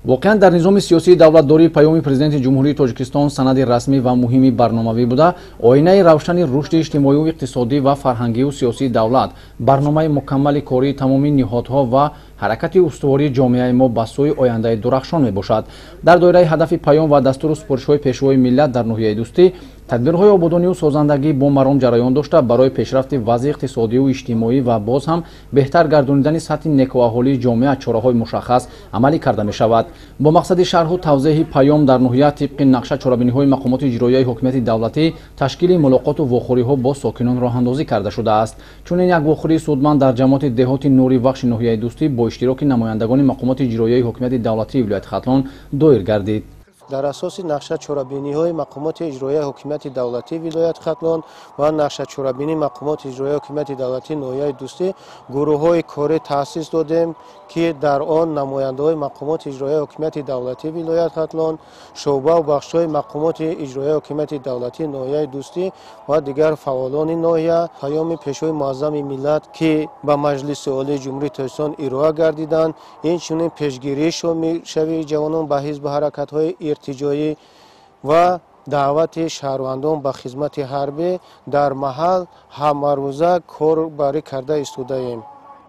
воқеан дар низоми сиёсии давлатдории паёми президенти ҷумҳурии тоҷикистон санади расмӣ ва муҳими барномавӣ буда оинаи равшани рушди иҷтимоию иқтисодӣ ва фарҳангию сиёсии давлат, барномаи мукаммали кории тамоми ниҳодҳо ва ҳаракати устувории ҷомеаи мо ба сӯи ояндаи дурахшон мебошад. Дар доираи ҳадафи паём ва дастуру супоришҳои пешвои миллат дар ноҳияи дӯстӣ, тадбирҳои ободонию созандагӣ бо маром ҷараён дошта барои пешрафти вазъи иқтисодию иҷтимоӣ ва боз ҳам беҳтар гардонидани сатҳи некуаҳолии ҷомеа чораҳои мушаххас амалӣ карда мешавад. Бо мақсади шарҳу тавзеҳи паём дар ноҳия тибқи нақша чорабиниҳои мақомоти иҷроияи ҳокимияти давлатӣ ташкили мулоқоту вохӯриҳо бо сокинон роҳандозӣ карда шудааст. Чунин як вохӯрии судманд дар ҷамоати деҳоти нури вахши ноҳияи дӯстӣ бо иштироки намояндагони мақомоти иҷроияи ҳокимияти давлатии вилояти Хатлон доир гардид. дар асоси нақшачорабиниҳои мақомоти иҷроияи ҳокимияти давлатии вилояти Хатлон ва нақшачорабинии мақомоти иҷроияи ҳокимияти давлатии ноҳияи дӯстӣ гурӯҳҳои корӣ таъсис додем, ки дар он намояндаҳои мақомоти иҷроияи ҳокимияти давлатии вилояти Хатлон, шӯъбаву бахшҳои мақомоти иҷроияи ҳокимияти давлатии ноҳияи дӯстӣ ва дигар фаъолони ноҳия паёми пешвои муаззами миллат, ки ба Маҷлиси Олии Ҷумҳурии Тоҷикистон ироа гардиданд, инчунин пешгирии шавии ҷавонон ба ҳизбу ҳаракатҳои иртиҷоӣ ва даъвати шаҳрвандон ба хизмати ҳарбӣ дар маҳал ҳамарӯза корбарӣ карда истодаем.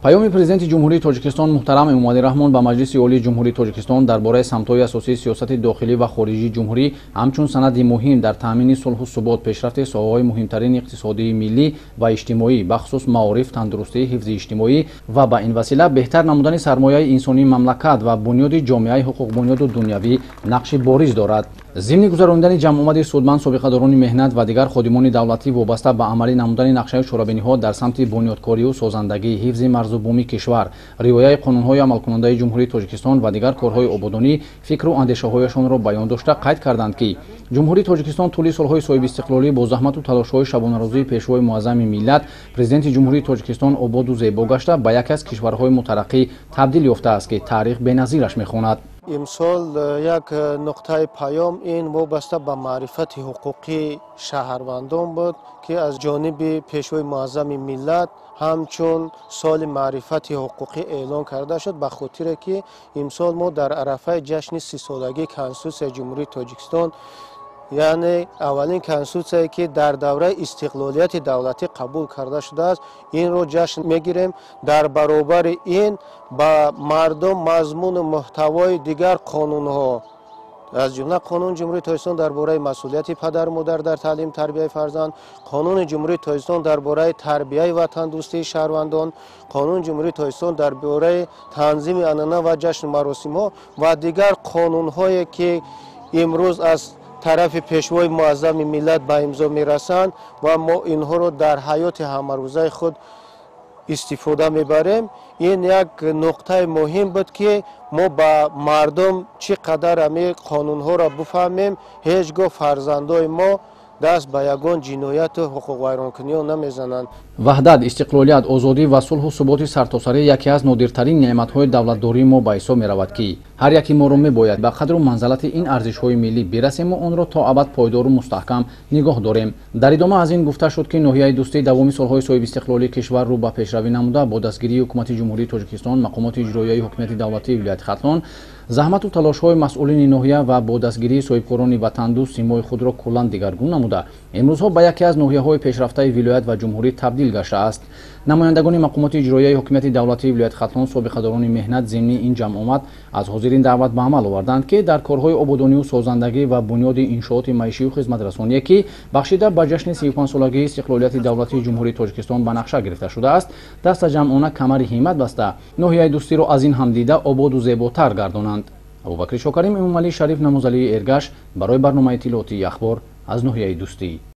паёми президенти ҷумҳурии тоҷикистон муҳтарам эмомалӣ раҳмон ба Маҷлиси Олии Ҷумҳурии Тоҷикистон дар бораи самтҳои асосии сиёсати дохилӣ ва хориҷии ҷумҳурӣ ҳамчун санади муҳим дар таъмини сулҳу субот, пешрафти соҳаҳои муҳимтарини иқтисодии миллӣ ва иҷтимоӣ, бахусус маориф, тандурустӣ, ҳифзи иҷтимоӣ ва ба ин васила беҳтар намудани сармояи инсонии мамлакат ва бунёди ҷомеаи ҳуқуқбунёду дунявӣ нақши бориз дорад. зимни гузарондани ҷамъомади судманд, собиқадорони меҳнат ва дигар ходимони давлатӣ вобаста ба амалӣ намудани нақшаи чорабиниҳо дар самти бунёдкорию созандагӣ, ҳифзи марзу бумии кишвар, риояи қонунҳои амалкунандаи ҷумҳурии Тоҷикистон ва дигар корҳои ободонӣ фикру андешаҳояшонро баён дошта қайд карданд, ки ҷумҳурии Тоҷикистон тӯли солҳои соҳиби истиқлолӣ бо заҳмату талошҳои шабонарӯзии пешвои муаззами миллат, президенти ҷумҳурии Тоҷикистон ободу зебо гашта ба яке аз кишварҳои мутараққӣ табдил ёфтааст, ки таърих беназираш мехонад. имсол як нуқтаи паём ин вобаста ба маърифати ҳуқуқи шаҳрвандон буд, ки аз ҷониби пешвои муаззами миллат ҳамчун соли маърифати ҳуқуқӣ эълон карда шуд, ба хотире ки имсол мо дар арафаи ҷашни 30-солагии Конститутсияи ҷумҳурии Тоҷикистон, яъне аввалин конститутсие ки дар давраи истиқлолияти давлатӣ қабул карда шудааст, инро ҷашн мегирем. Дар баробари ин ба мардум мазмуну муҳтавои дигар қонунҳо, аз ҷумла қонуни ҷумҳурии Тоҷикистон дар бораи масъулияти падару модар дар таълим тарбияи фарзанд, қонуни ҷумҳурии Тоҷикистон дар бораи тарбияи ва тандурустии шаҳрвандон, қонуни ҷумҳурии Тоҷикистон дар бораи танзими анъана ва ҷашну маросимҳо ва дигар қонунҳое ки имрӯз аз тарафи пешвои муаззами миллат ба имзо мерасанд ва мо инҳоро дар ҳаёти ҳамарӯзаи худ истифода мебарем. ин як нуқтаи муҳим буд, ки мо ба мардум чӣ қадар ҳами қонунҳоро бифаҳмем, ҳеҷ гоҳ фарзандои мо даст ба ягон ҷинояту ҳуқуқвайронкуниҳо намезананд. ваҳдат, истиқлолият, озодӣ ва сулҳу суботи сартосарӣ яке аз нодиртарин неъматҳои давлатдории мо ба ҳисоб меравад, ки ҳар яки моро мебояд ба қадру манзалати ин арзишҳои миллӣ бирасему онро то абад пойдору мустаҳкам нигоҳ дорем. дар идома аз ин гуфта шуд, ки ноҳияи дӯстӣ давоми солҳои соҳиби истиқлолии кишвар рӯ ба пешравӣ намуда бо дастгирии ҳукумати ҷумҳурии Тоҷикистон, мақомоти иҷроияи ҳокимияти давлатии вилояти Хатлон, заҳмату талошҳои масъулини ноҳия ва бо дастгирии соҳибкорони ватандӯст симои худро куллан дигаргун намуда, имрӯзҳо ба яке аз ноҳияҳои пешрафтаи вилоят ва ҷумҳурӣ табдил гаштааст. намояндагони мақомоти иҷроияи ҳокимияти давлатии вилояти Хатлон, собиқадорони меҳнат зимни ин ҷамъомад аз ҳозирин даъват ба амал оварданд, ки дар корҳои ободонию созандагӣ ва бунёди иншооти маишию хизматрасоние, ки бахшида ба ҷашни 35-солагии истиқлолияти давлатии ҷумҳурии Тоҷикистон ба нақша гирифта шудааст, даста ҷамъона камари ҳиммат баста ноҳияи дӯстиро аз ин ҳам дида ободу зеботар гардонанд. абубакри шокарим, эмомалӣ Шариф, намузалии Эргаш барои барномаи иттилоотии ахбор аз ноҳияи дӯстӣ.